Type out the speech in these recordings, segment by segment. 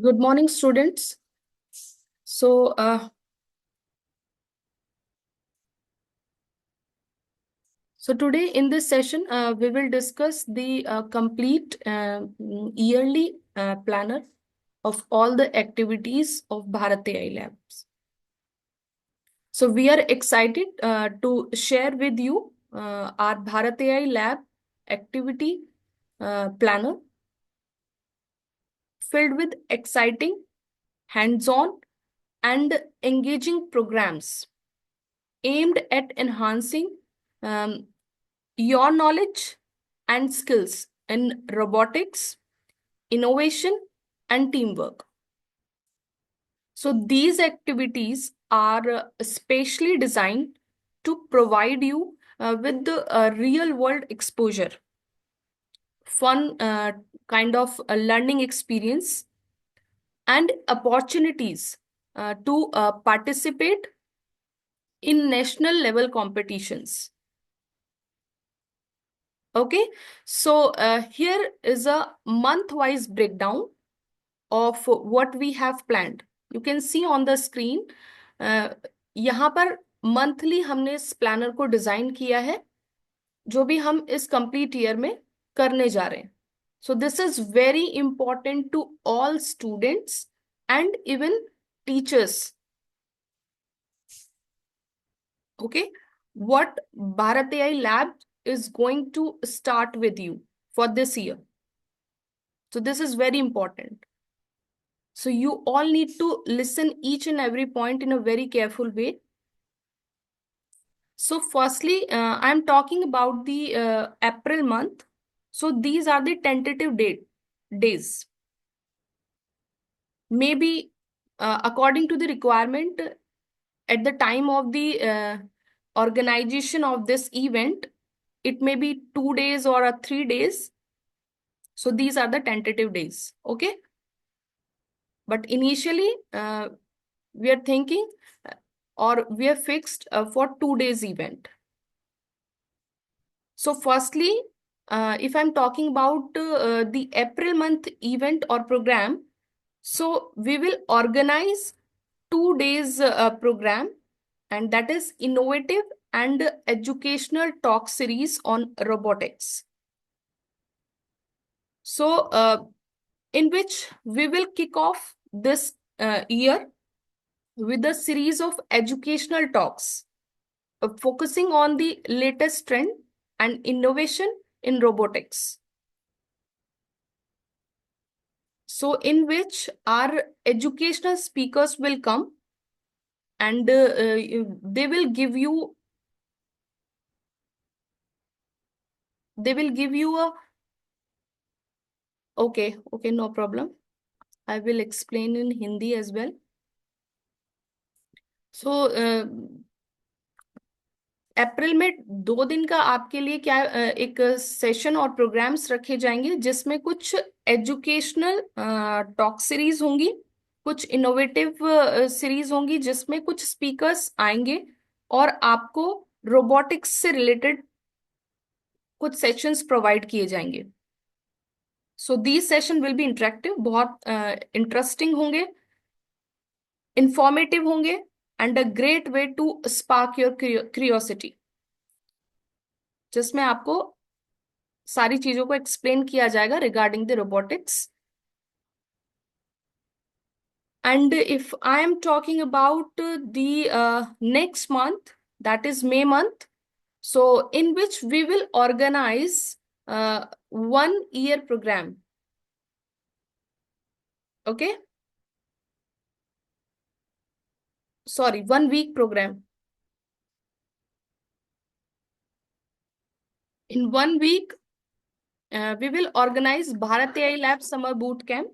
Good morning, students. So, today in this session, we will discuss the complete yearly planner of all the activities of Bharat AI Labs. So, we are excited to share with you our Bharat AI Lab activity planner filled with exciting, hands-on, and engaging programs aimed at enhancing um, your knowledge and skills in robotics, innovation, and teamwork. So, these activities are specially designed to provide you with the real world exposure, fun kind of a learning experience, and opportunities to participate in national level competitions. Okay, so here is a month-wise breakdown of what we have planned. You can see on the screen, यहाँ पर monthly हमने इस planner को design किया है जो भी हम इस कंप्लीट ईयर में करने जा रहे हैं. So this is very important to all students and even teachers. Okay, what Bharat AI Lab is going to start with you for this year. So this is very important. So you all need to listen each and every point in a very careful way. So firstly, I'm talking about the April month. So these are the tentative days. Maybe according to the requirement at the time of the organization of this event, it may be 2 days or 3 days. So these are the tentative days. Okay. But initially, we are thinking or we are fixed for 2 days event. So firstly, if I'm talking about the April month event or program, so we will organize 2 days program, and that is innovative and educational talk series on robotics. So in which we will kick off this year with a series of educational talks focusing on the latest trend and innovation in robotics. So, in which our educational speakers will come and they will give you a okay, no problem. I will explain in Hindi as well. So, अप्रैल में 2 दिन का आपके लिए क्या एक session और programmes रखे जाएंगे जिसमें कुछ एजुकेशनल टॉक सीरीज होंगी, कुछ इनोवेटिव सीरीज होंगी जिसमें कुछ स्पीकर्स आएंगे और आपको रोबोटिक्स से रिलेटेड कुछ सेशंस प्रोवाइड किए जाएंगे. So these session will be interactive, बहुत इंटरेस्टिंग होंगे, इंफॉर्मेटिव होंगे and a great way to spark your curiosity, जिसमें आपको सारी चीजों को एक्सप्लेन किया जाएगा regarding the robotics. And if I am talking about the next month, that is May month, so in which we will organize 1 year program. Okay? Sorry, 1 week program. In 1 week, we will organize Bharat AI Lab Summer Boot Camp.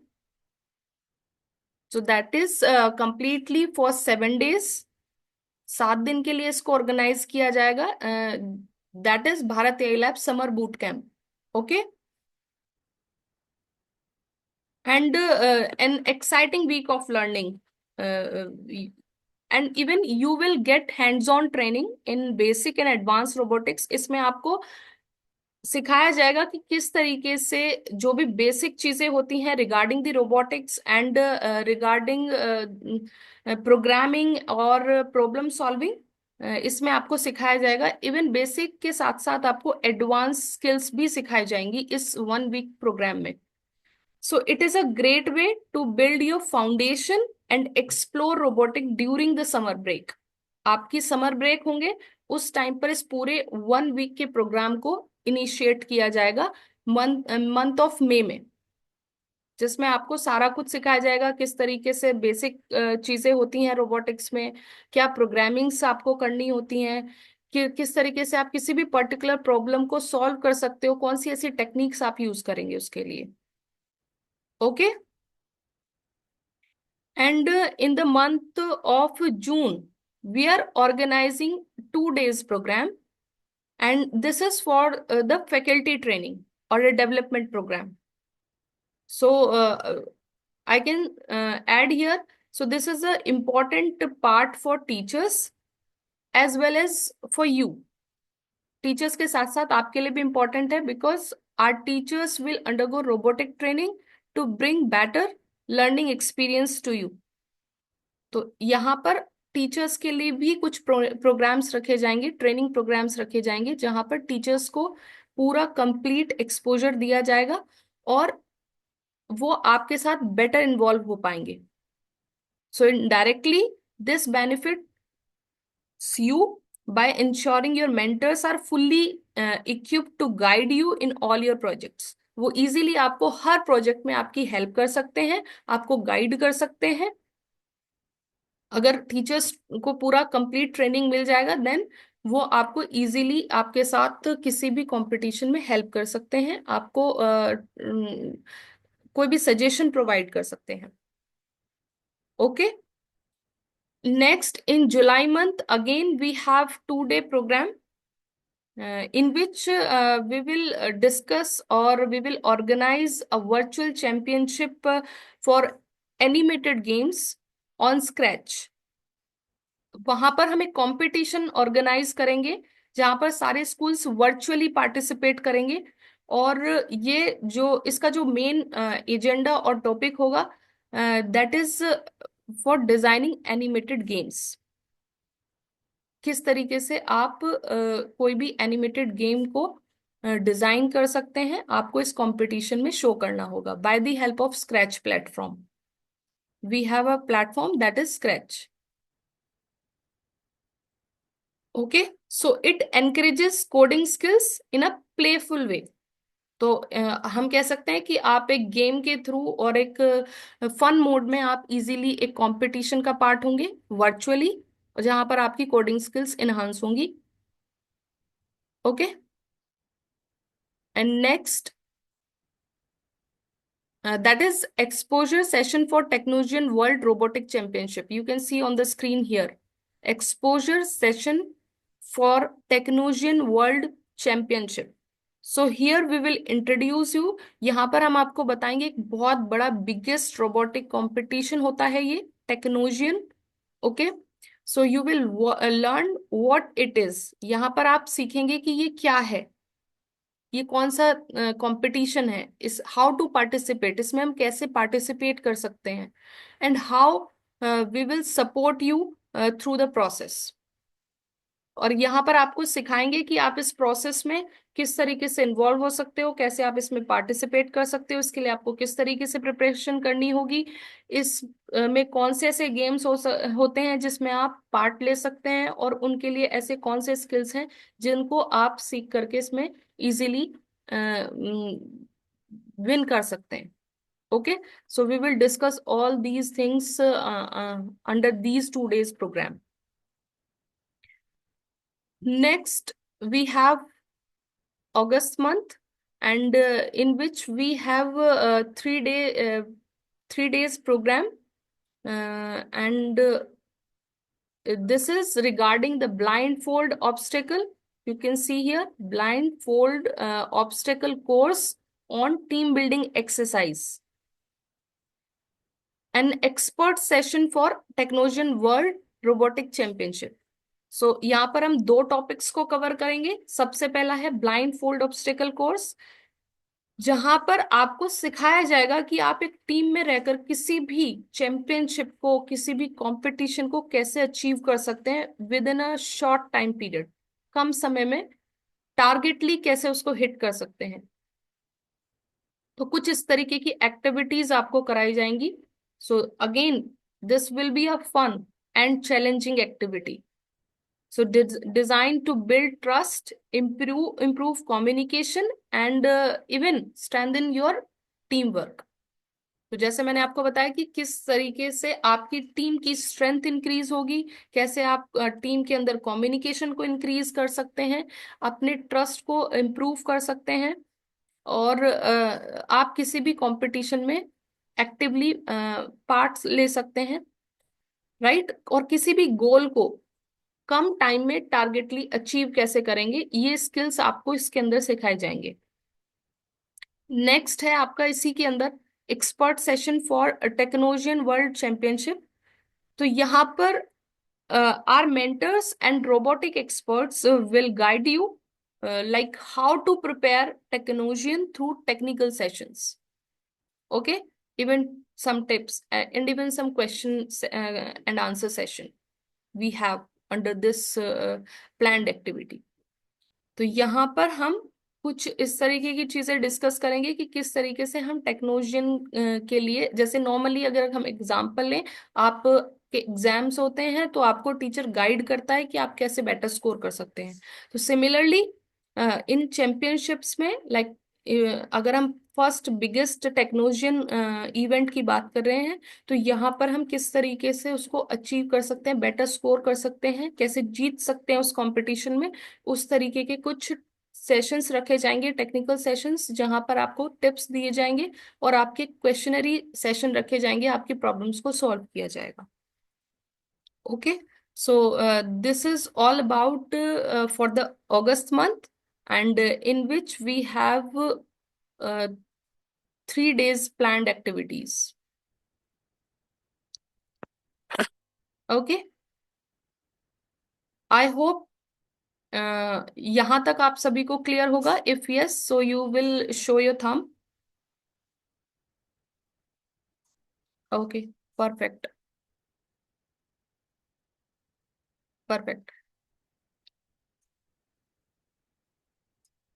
So that is completely for 7 days. 7 दिन के लिए इसको organise किया जाएगा. That is Bharat AI lab summer boot camp. Okay, and an exciting week of learning, and even you will get hands-on training in basic and advanced robotics. इसमें आपको सिखाया जाएगा कि किस तरीके से जो भी बेसिक चीजें होती हैं regarding the robotics and regarding programming और प्रॉब्लम सॉल्विंग, इसमें आपको सिखाया जाएगा। इवन बेसिक के साथ साथ आपको एडवांस स्किल्स भी सिखाई जाएंगी इस 1 वीक प्रोग्राम में। So it is a great way to build your foundation and explore robotic during the summer break. आपकी समर ब्रेक होंगे उस टाइम पर इस पूरे 1 वीक के प्रोग्राम को इनिशिएट किया जाएगा, मंथ मंथ ऑफ मे में, जिसमें आपको सारा कुछ सिखाया जाएगा किस तरीके से बेसिक चीजें होती हैं रोबोटिक्स में, क्या प्रोग्रामिंग्स आपको करनी होती हैं, कि किस तरीके से आप किसी भी पर्टिकुलर प्रॉब्लम को सॉल्व कर सकते हो, कौन सी ऐसी टेक्निक्स आप यूज करेंगे उसके लिए। Okay. And in the month of June, we are organizing 2 days program, and this is for the faculty training or a development program. So I can add here. So this is an important part for teachers as well as for you. Teachers के साथ साथ आपके लिए भी important है, because our teachers will undergo robotic training to bring better learning experience to you. तो यहाँ पर टीचर्स के लिए भी कुछ प्रोग्राम्स रखे जाएंगे, ट्रेनिंग प्रोग्राम्स रखे जाएंगे, जहाँ पर टीचर्स को पूरा कंप्लीट एक्सपोजर दिया जाएगा और वो आपके साथ बेटर इन्वॉल्व हो पाएंगे। So indirectly this benefits you by ensuring your mentors are fully equipped to guide you in all your projects. वो इजीली आपको हर प्रोजेक्ट में आपकी हेल्प कर सकते हैं, आपको गाइड कर सकते हैं। अगर टीचर्स को पूरा कंप्लीट ट्रेनिंग मिल जाएगा, देन वो आपको इजीली आपके साथ किसी भी कंपटीशन में हेल्प कर सकते हैं, आपको कोई भी सजेशन प्रोवाइड कर सकते हैं। Okay. Next in July month again we have 2 day program in which we will discuss or we will organize a virtual championship for animated games on Scratch. वहां पर हम एक कंपटीशन ऑर्गेनाइज करेंगे जहां पर सारे स्कूल्स वर्चुअली पार्टिसिपेट करेंगे, और ये जो इसका जो मेन एजेंडा और टॉपिक होगा, that is for designing animated games. किस तरीके से आप कोई भी एनिमेटेड गेम को डिजाइन कर सकते हैं, आपको इस कंपटीशन में शो करना होगा by the help of Scratch platform. We have a platform that is Scratch. Okay. So it encourages coding skills in a playful way. तो हम कह सकते हैं कि आप एक गेम के थ्रू और एक फन मोड में आप इजीली एक कंपटीशन का पार्ट होंगे वर्चुअली, जहां पर आपकी कोडिंग स्किल्स इनहांस होंगी। Okay. And next, that is exposure session for Technosian World Robotic Championship. You can see on the screen here. Exposure session for Technosian World Championship. So here we will introduce you. यहाँ पर हम आपको बताएंगे एक बहुत बड़ा biggest robotic competition होता है ये Technosian. Okay. So you will learn what it is. यहाँ पर आप सीखेंगे कि ये क्या है, ये कौन सा कंपटीशन है, इस हाउ टू पार्टिसिपेट, इसमें हम कैसे पार्टिसिपेट कर सकते हैं, and how we will support you through the process. और यहाँ पर आपको सिखाएंगे कि आप इस प्रोसेस में किस तरीके से इन्वॉल्व हो सकते हो, कैसे आप इसमें पार्टिसिपेट कर सकते हो, इसके लिए आपको किस तरीके से प्रिपरेशन करनी होगी, इस में कौन से ऐसे गेम्स होते हैं जिसमें आप पार्ट ले सकते हैं, और उनके लिए ऐसे कौन से स्किल्स हैं जिनको आप सीख करके इसमें इजीली विन कर सकते हैं। Okay. So we will discuss all these things under these 2 days program. Next, we have August month, and in which we have 3 days program, and this is regarding the blindfold obstacle. You can see here blindfold obstacle course on team building exercise. An expert session for Technosian World Robotic Championship. सो यहाँ पर हम दो topics को cover करेंगे। सबसे पहला है blind fold obstacle course, जहां पर आपको सिखाया जाएगा कि आप एक टीम में रहकर किसी भी चैंपियनशिप को, किसी भी कंपटीशन को कैसे अचीव कर सकते हैं within a short time period, कम समय में टारगेटली कैसे उसको हिट कर सकते हैं। तो कुछ इस तरीके की एक्टिविटीज आपको कराई जाएंगी। So again, this will be a fun and challenging activity. So designed to build trust, improve communication, and even strengthen your teamwork. तो जैसे मैंने आपको बताया कि किस तरीके से आपकी टीम की स्ट्रेंथ इंक्रीज होगी, कैसे आप टीम के अंदर कम्युनिकेशन को इंक्रीज कर सकते हैं, अपने ट्रस्ट को इम्प्रूव कर सकते हैं, और आप किसी भी कंपटीशन में एक्टिवली पार्ट ले सकते हैं, राइट। और किसी भी गोल को कम टाइम में टारगेटली अचीव कैसे करेंगे, ये स्किल्स आपको इसके अंदर सिखाए जाएंगे। नेक्स्ट है आपका इसी के अंदर expert session for Technoxian world championship. तो यहाँ पर are mentors and robotic experts will guide you like how to prepare technologian through technical sessions. Okay, even some tips and even some questions and answer session we have under this planned activity. तो यहाँ पर हम कुछ इस तरीके की चीजें discuss करेंगे कि किस तरीके से हम टेक्नोलॉजियन के लिए, जैसे नॉर्मली अगर हम एग्जांपल लें, आप के एग्जाम्स होते हैं तो आपको टीचर गाइड करता है कि आप कैसे बेटर स्कोर कर सकते हैं। तो सिमिलरली इन चैंपियनशिप्स में लाइक अगर हम फर्स्ट बिगेस्ट टेक्नोलॉजियन इवेंट की बात कर रहे हैं, तो यहाँ पर हम किस तरीके से उसको अचीव कर सकते हैं, बेटर स्कोर कर सकते हैं, कैसे जीत सकते हैं उस कंपटीशन में, उस तरीके के कुछ सेशंस रखे जाएंगे, टेक्निकल सेशंस, जहां पर आपको टिप्स दिए जाएंगे और आपके क्वेश्चनरी सेशन रखे जाएंगे, आपकी प्रॉब्लम्स को सॉल्व किया जाएगा। Okay, so this is all about for the August month, and in which we have 3 days planned activities. Okay, I hope यहाँ तक आप सभी को क्लियर होगा। If yes, so you will show your thumb. Okay, perfect, perfect.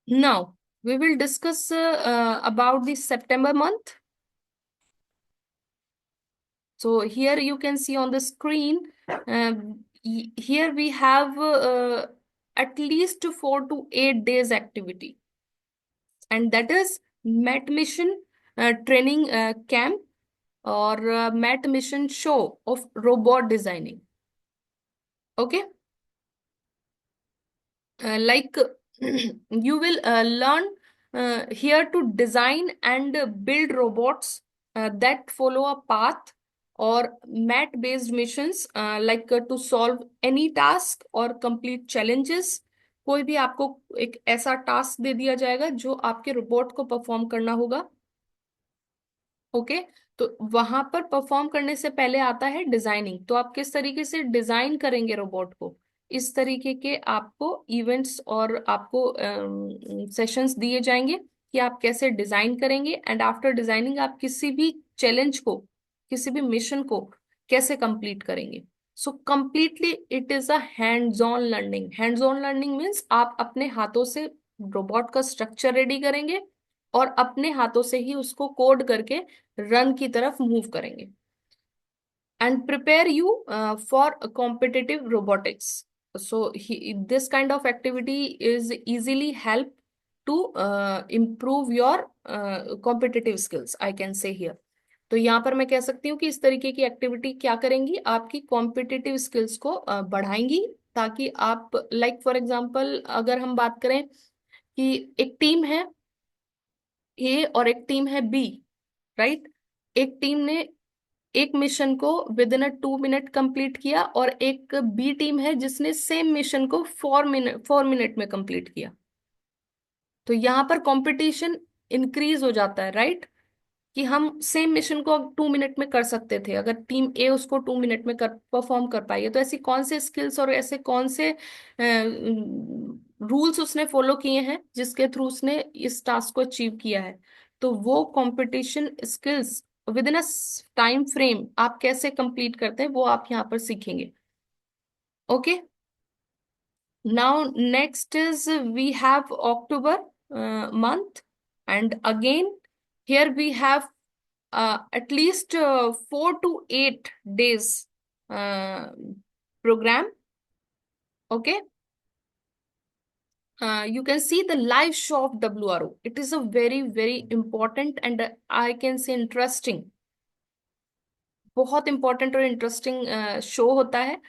Now we will discuss about the September month. So here you can see on the screen, here we have at least 4 to 8 days activity, and that is Met Mission training camp or Met Mission show of robot designing. Okay, like you will learn here to design and build robots that follow a path, or mat based missions like to solve any task or complete challenges। कोई भी आपको एक ऐसा task दे दिया जाएगा जो आपके robot को परफॉर्म करना होगा। ओके, तो वहां पर परफॉर्म करने से पहले आता है डिजाइनिंग। तो आप किस तरीके से डिजाइन करेंगे रोबोट को, इस तरीके के आपको इवेंट्स और आपको सेशंस दिए जाएंगे कि आप कैसे डिजाइन करेंगे, एंड आफ्टर डिजाइनिंग आप किसी भी चैलेंज को, किसी भी मिशन को कैसे कंप्लीट करेंगे। So completely it is a hands on learning. Hands on learning means आप अपने हाथों से रोबोट का स्ट्रक्चर रेडी करेंगे और अपने हाथों से ही उसको कोड करके रन की तरफ मूव करेंगे, and prepare you for a competitive robotics. So this kind of activity is easily help to improve your competitive skills, I can say here. तो यहाँ पर मैं कह सकती हूँ कि इस तरीके की एक्टिविटी क्या करेंगी, आपकी कॉम्पिटिटिव स्किल्स को बढ़ाएंगी, ताकि आप लाइक फॉर एग्जांपल अगर हम बात करें कि एक टीम है ए और एक टीम है बी, राइट। एक टीम ने एक मिशन को with in a 2 minute complete किया, और एक बी टीम है जिसने सेम मिशन को 4 मिनट में कंप्लीट किया। तो यहाँ पर कंपटीशन इंक्रीज हो जाता है, राइट। कि हम सेम मिशन को 2 मिनट में कर सकते थे, अगर टीम ए उसको 2 मिनट में कर परफॉर्म कर पाई है, तो ऐसी कौन से स्किल्स और ऐसे कौन से रूल्स उसने फॉलो किए हैं जिसके थ्रू उसने इस टास्क को अचीव किया है। तो वो competition skills with in a time frame आप कैसे कंप्लीट करते हैं वो आप यहाँ पर सीखेंगे। Okay. Now, next is we have October month, and again, here we have at least 4 to 8 days uh, program. Okay, you can see the live show of WRO. It is a very, very important and I can say interesting, बहुत important और interesting show होता है,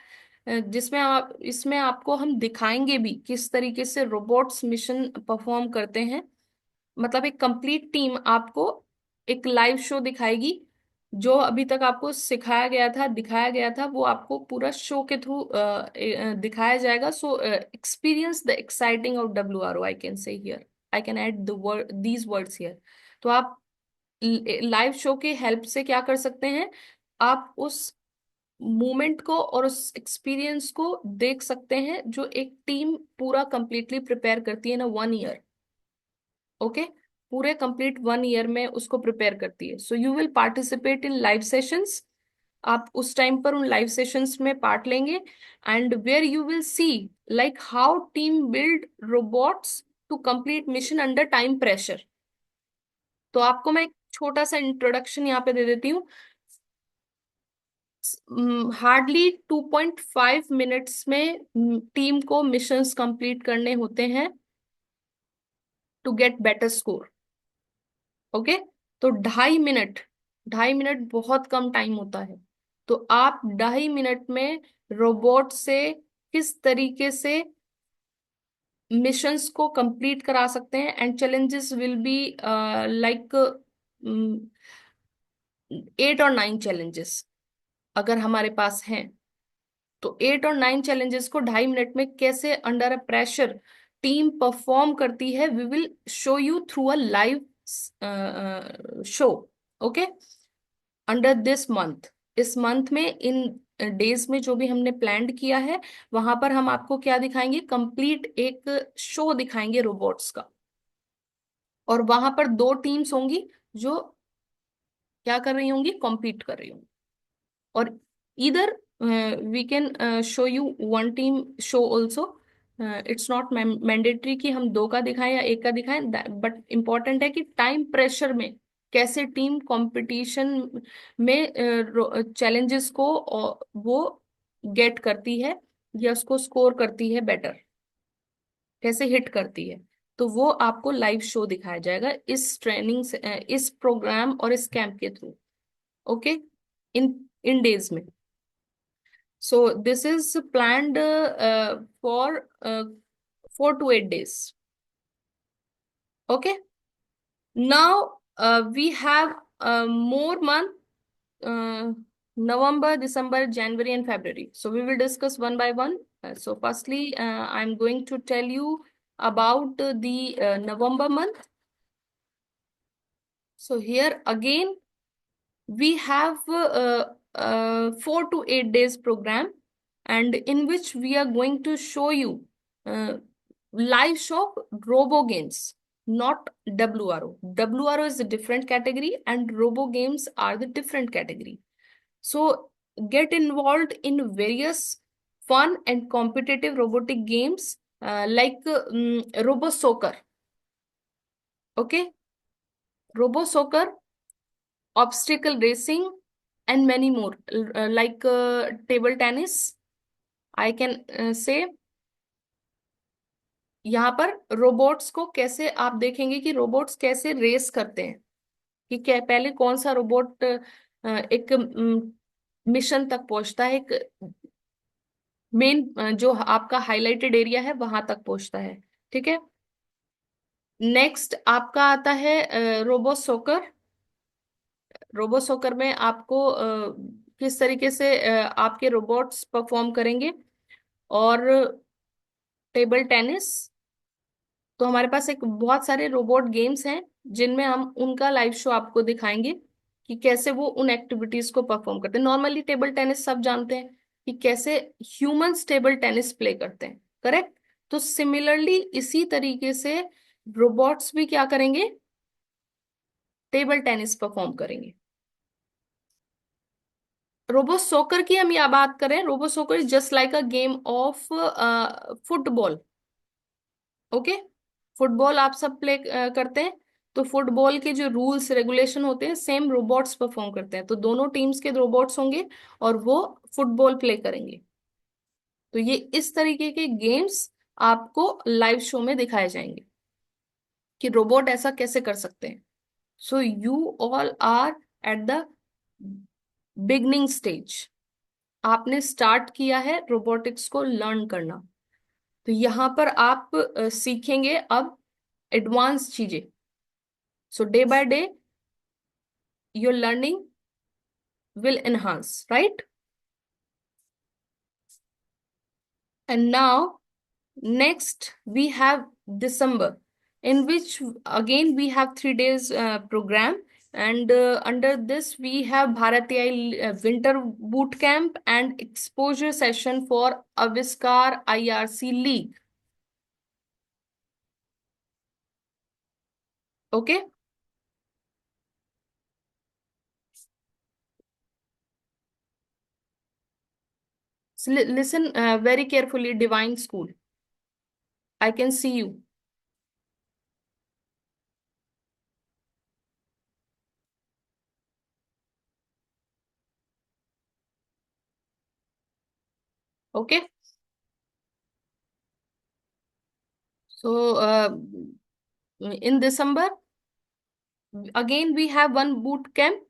जिसमें आप इसमें आपको हम दिखाएंगे भी किस तरीके से रोबोट्स मिशन परफॉर्म करते हैं। मतलब एक कंप्लीट टीम आपको एक लाइव शो दिखाएगी, जो अभी तक आपको सिखाया गया था दिखाया गया था वो आपको पूरा शो के थ्रू दिखाया जाएगा। So experience the exciting of WRO, I can से here, I can add the word these words here. तो आप लाइव शो के हेल्प से क्या कर सकते हैं, आप उस मोमेंट को और उस एक्सपीरियंस को देख सकते हैं जो एक टीम पूरा कंप्लीटली प्रिपेयर करती है ना 1 ईयर। ओके, पूरे कंप्लीट 1 ईयर में उसको प्रिपेयर करती है। So you will participate in live sessions, आप उस टाइम पर उन लाइव सेशंस में पार्ट लेंगे, and where you will see like how team build robots to complete mission under time pressure. तो आपको मैं एक छोटा सा इंट्रोडक्शन यहाँ पे दे देती हूँ। हार्डली 2.5 मिनट्स में टीम को मिशंस कंप्लीट करने होते हैं to get better score. Okay, तो 2.5 मिनट, 2.5 मिनट बहुत कम टाइम होता है। तो आप 2.5 मिनट में रोबोट से किस तरीके से मिशंस को कंप्लीट करा सकते हैं, and challenges will be like 8 और 9 चैलेंजेस अगर हमारे पास हैं। तो 8 और 9 चैलेंजेस को 2.5 मिनट में कैसे under a pressure team perform करती है, we will show you through a live show. Okay, under this month, इस मंथ में इन डेज में जो भी हमने प्लान किया है, वहां पर हम आपको क्या दिखाएंगे, कंप्लीट एक शो दिखाएंगे रोबोट्स का। और वहां पर 2 टीम्स होंगी जो क्या कर रही होंगी, कॉम्पीट कर रही होंगी। और इधर we can show you 1 team show also. It's not mandatory कि हम 2 का दिखाएं या 1 का दिखाएं, बट इम्पॉर्टेंट है कि टाइम प्रेशर में कैसे टीम कंपटीशन में चैलेंजेस को वो गेट करती है या उसको स्कोर करती है बेटर, कैसे हिट करती है। तो वो आपको लाइव शो दिखाया जाएगा इस ट्रेनिंग से, इस प्रोग्राम और इस कैंप के थ्रू। ओके, इन इन डेज में। So this is planned for 4 to 8 days. Okay. Now we have more month, uh, November, December, January, and February. So we will discuss one by one. So firstly, I'm going to tell you about the November month. So here again we have 4 to 8 days program, and in which we are going to show you uh, live show robo games, not WRO. WRO is a different category and robo games are the different category. So get involved in various fun and competitive robotic games like robo soccer. Okay, robo soccer, obstacle racing, and many more, like table tennis, I can say। यहाँ पर robots को कैसे आप देखेंगे कि robots कैसे race करते हैं, कि क्या पहले कौन सा रोबोट एक मिशन तक पहुंचता है, एक मेन जो आपका हाईलाइटेड एरिया है वहां तक पहुंचता है। ठीक है, नेक्स्ट आपका आता है रोबो सोकर। रोबो सोकर में आपको किस तरीके से आपके रोबोट्स परफॉर्म करेंगे। और टेबल टेनिस, तो हमारे पास एक बहुत सारे रोबोट गेम्स हैं जिनमें हम उनका लाइव शो आपको दिखाएंगे कि कैसे वो उन एक्टिविटीज को परफॉर्म करते हैं। नॉर्मली टेबल टेनिस सब जानते हैं कि कैसे ह्यूमंस टेबल टेनिस प्ले करते हैं, करेक्ट। तो सिमिलरली इसी तरीके से रोबोट्स भी क्या करेंगे, टेबल टेनिस परफॉर्म करेंगे। रोबो सॉकर की हम यहाँ बात करें, robo soccer is just like a game of football. Okay, football आप सब प्ले करते हैं, तो फुटबॉल के जो रूल्स रेगुलेशन होते हैं सेम रोबोट्स परफॉर्म करते हैं। तो दोनों टीम्स के रोबोट्स होंगे और वो फुटबॉल प्ले करेंगे। तो ये इस तरीके के गेम्स आपको लाइव शो में दिखाए जाएंगे कि रोबोट ऐसा कैसे कर सकते हैं। So you all are at the beginning stage. आपने स्टार्ट किया है रोबोटिक्स को लर्न करना। तो यहाँ पर आप सीखेंगे अब एडवांस चीजें। So day by day your learning will enhance, right? And now, next we have December, in which again we have 3 days program, and under this we have Bharatiya Winter Boot Camp and exposure session for Aviskar IRC League. Okay, so listen very carefully, Divine School. I can see you. Okay, so in December again we have one boot camp,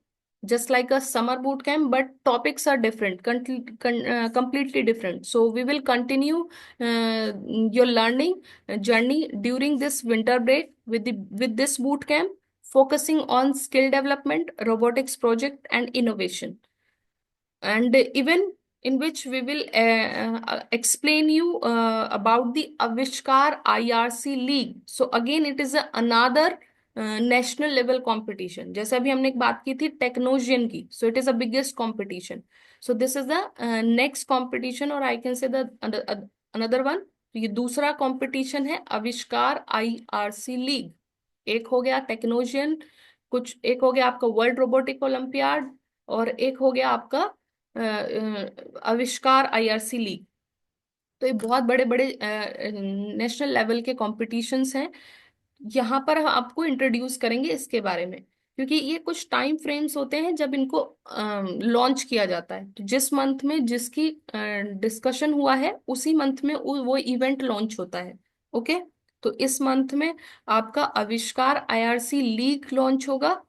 just like a summer boot camp, but topics are different, completely different. So we will continue your learning journey during this winter break with this boot camp, focusing on skill development, robotics project and innovation, and even in which we will explain you about the Avishkar IRC League. So again it is another national level competition. जैसे अभी हमने एक बात की थी Technoxian की, so it is a biggest competition. So this is the next competition, और I can say the another one. ये दूसरा कंपटीशन है आविष्कार आईआरसी लीग। एक हो गया टेक्नोशियन, कुछ एक हो गया आपका वर्ल्ड रोबोटिक ओलंपियाड, और एक हो गया आपका आविष्कार आईआरसी लीग। तो ये बहुत बड़े बड़े नेशनल लेवल के कॉम्पिटिशन्स हैं। यहाँ पर हम आपको इंट्रोड्यूस करेंगे इसके बारे में, क्योंकि ये कुछ टाइम फ्रेम्स होते हैं जब इनको लॉन्च किया जाता है। तो जिस मंथ में जिसकी डिस्कशन हुआ है उसी मंथ में वो इवेंट लॉन्च होता है। ओके, तो इस मंथ में आपका आविष्कार आईआरसी लीग लॉन्च होगा,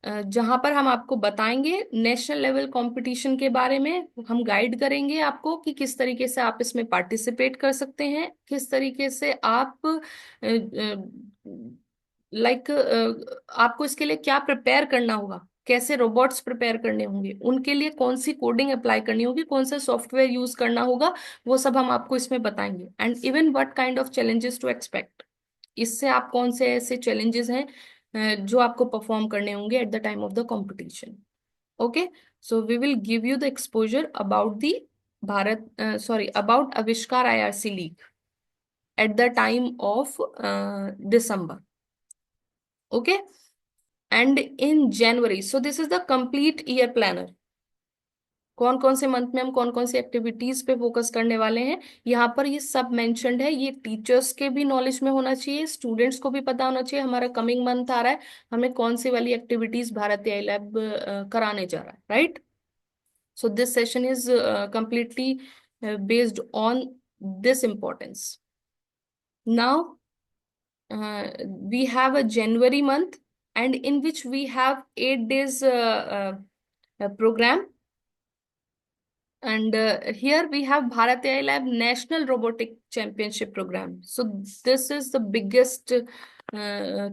जहां पर हम आपको बताएंगे नेशनल लेवल कंपटीशन के बारे में। हम गाइड करेंगे आपको कि किस तरीके से आप इसमें पार्टिसिपेट कर सकते हैं, किस तरीके से आप लाइक आपको इसके लिए क्या प्रिपेयर करना होगा, कैसे रोबोट्स प्रिपेयर करने होंगे, उनके लिए कौन सी कोडिंग अप्लाई करनी होगी, कौन सा सॉफ्टवेयर यूज करना होगा, वो सब हम आपको इसमें बताएंगे। And even what kind of challenges to expect, इससे आप कौन से ऐसे चैलेंजेस हैं जो आपको परफॉर्म करने होंगे at the time of the competition. Okay, so we will give you the exposure about the Bharat sorry about Avishkar IRC league at the time of December. Okay, and in January, so this is the complete year planner. कौन कौन से month में हम कौन कौन सी activities पे focus करने वाले हैं, यहाँ पर ये सब मेंशन्ड है। ये टीचर्स के भी नॉलेज में होना चाहिए, स्टूडेंट्स को भी पता होना चाहिए हमारा कमिंग मंथ आ रहा है, हमें कौन सी वाली एक्टिविटीज भारत एआई लैब कराने जा रहा है, right. So this session is completely based on this importance. Now we have a January month, and in which we have 8 days program. And here we have Bharat AI Lab National Robotic Championship Program. So this is the biggest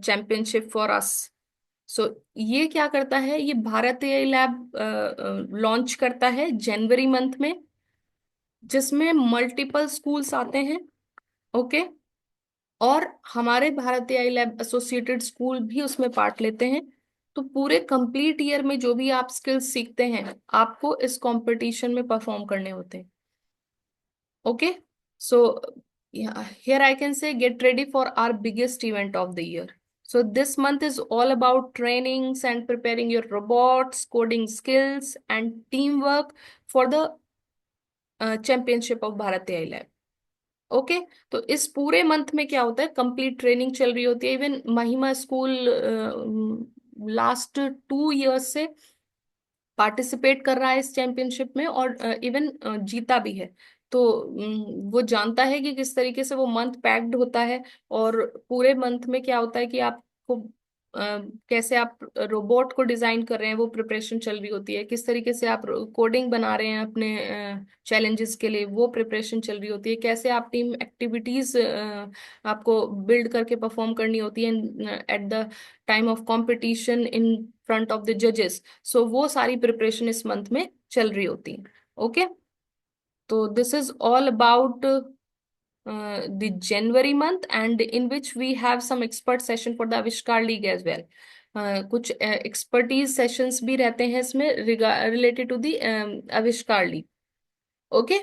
championship for us. So ये क्या करता है, ये Bharat AI lab launch करता है जनवरी month में, जिसमें multiple schools आते हैं। ओके, और हमारे भारतीय आई लैब एसोसिएटेड स्कूल भी उसमें पार्ट लेते हैं। तो पूरे कंप्लीट ईयर में जो भी आप स्किल्स सीखते हैं आपको इस कंपटीशन में परफॉर्म करने होते हैं। Okay, so here I can say get ready for our biggest event of the year. So this month is all about trainings and preparing your robots, coding skills and teamwork for the championship of Bharati I lab. Okay, तो इस पूरे month में क्या होता है, complete training चल रही होती है। इवन महिमा स्कूल लास्ट 2 इयर्स से पार्टिसिपेट कर रहा है इस चैंपियनशिप में, और इवन जीता भी है। तो वो जानता है कि किस तरीके से वो मंथ पैक्ड होता है, और पूरे मंथ में क्या होता है कि आपको कैसे आप रोबोट को डिजाइन कर रहे हैं वो प्रिपरेशन चल रही होती है, किस तरीके से आप कोडिंग बना रहे हैं अपने चैलेंजेस के लिए वो प्रिपरेशन चल रही होती है, कैसे आप टीम एक्टिविटीज आपको बिल्ड करके परफॉर्म करनी होती है eight the time of competition in front of the जजेस। सो वो सारी प्रिपरेशन इस मंथ में चल रही होती है। ओके, तो this is all about the January month, and in which we have some expert session for the Aavishkar league as well. कुछ एक्सपर्टीज सेशंस भी रहते हैं इसमें related to the Aavishkar league. Okay,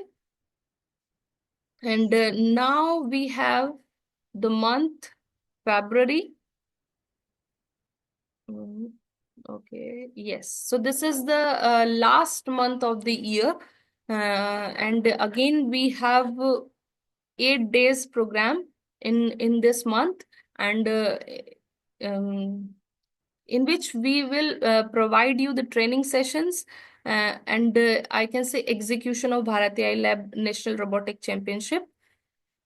and now we have the month February. Okay, yes. So this is the last month of the year, and again we have 8 days program in this month, and um, in which we will provide you the training sessions, and I can say execution of Bharati Eye Lab National Robotic Championship.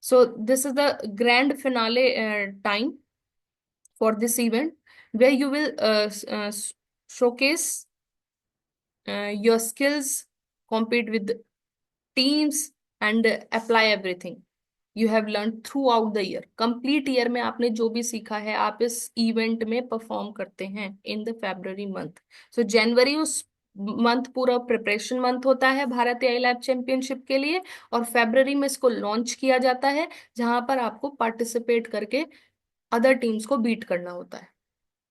So this is the grand finale time for this event, where you will showcase your skills, compete with teams, and apply everything you have learned throughout the year. Complete year में आपने जो भी सीखा है आप इस event में perform करते हैं इन द फेब्रवरी मंथ। सो जनवरी उस मंथ पूरा प्रिपरेशन मंथ होता है भारत एआई लैब चैंपियनशिप के लिए, और फेब्रवरी में इसको लॉन्च किया जाता है, जहां पर आपको पार्टिसिपेट करके अदर टीम्स को बीट करना होता है।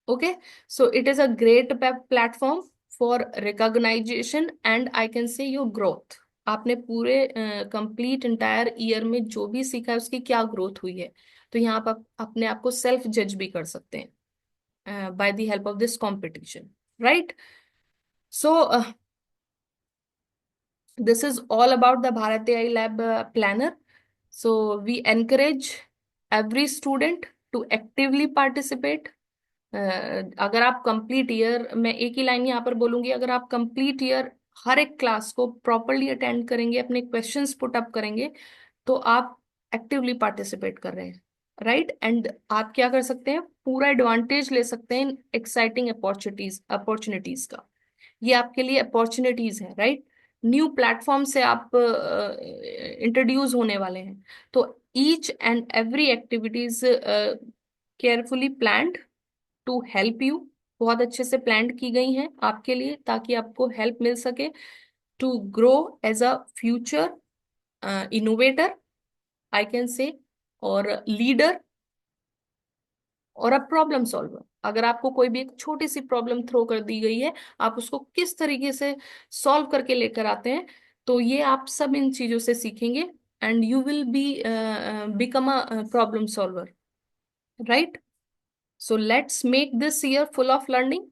Okay, so it is a great platform for recognition and I can say your growth. आपने पूरे कंप्लीट इंटायर ईयर में जो भी सीखा है उसकी क्या ग्रोथ हुई है, तो यहाँ पर आप अपने आप को सेल्फ जज भी कर सकते हैं bye the help of this competition, right. So this is all about the Bharati AI Lab planner. So we encourage every student to actively participate. अगर आप कंप्लीट ईयर, मैं एक ही लाइन यहाँ पर बोलूंगी, अगर आप कंप्लीट ईयर हर एक क्लास को प्रॉपरली अटेंड करेंगे, अपने क्वेश्चंस पुट अप करेंगे, तो आप एक्टिवली पार्टिसिपेट कर रहे हैं, राइट। एंड आप क्या कर सकते हैं, पूरा एडवांटेज ले सकते हैं इन एक्साइटिंग अपॉर्चुनिटीज का। ये आपके लिए अपॉर्चुनिटीज है, राइट। न्यू प्लेटफॉर्म से आप इंट्रोड्यूस होने वाले हैं, तो each and every activities carefully planned to help you, बहुत अच्छे से प्लान की गई हैं आपके लिए ताकि आपको हेल्प मिल सके to grow as a future innovator, I can say, और लीडर, और अ प्रॉब्लम सॉल्वर। अगर आपको कोई भी एक छोटी सी प्रॉब्लम थ्रो कर दी गई है, आप उसको किस तरीके से सॉल्व करके लेकर आते हैं, तो ये आप सब इन चीजों से सीखेंगे, and you will be become a problem solver, right. So let's make this year full of learning,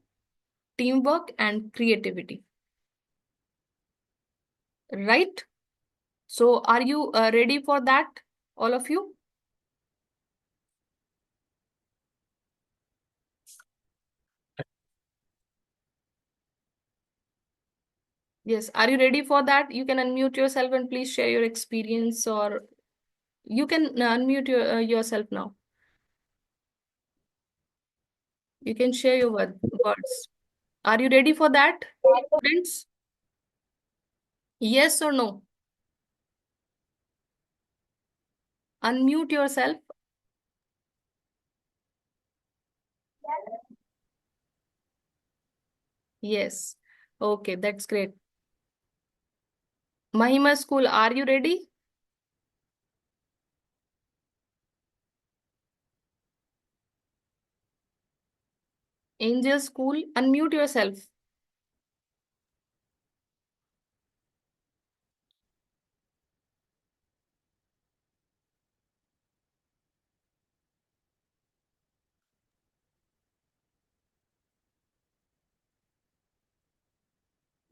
teamwork and creativity, right? So are you ready for that, all of you? Yes, are you ready for that? You can unmute yourself and please share your experience, or you can unmute yourself now. You can share your words. Are you ready for that, students? Yes or no? Unmute yourself. Yes. Okay, that's great. Mahima School, are you ready? Angel school, unmute your self.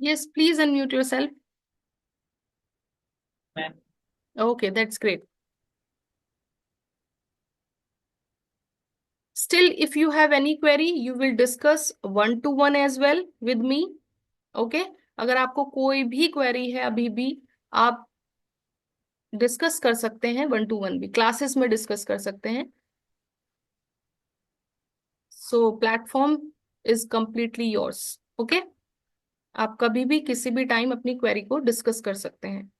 Yes, please unmute your self. Okay, that's great. Still, if you have any query, you will discuss one to one as well with me. Okay? अगर आपको कोई भी query है अभी भी, आप discuss कर सकते हैं, वन टू वन भी क्लासेस में डिस्कस कर सकते हैं। So platform is completely yours. Okay, आप कभी भी किसी भी टाइम अपनी क्वेरी को डिस्कस कर सकते हैं।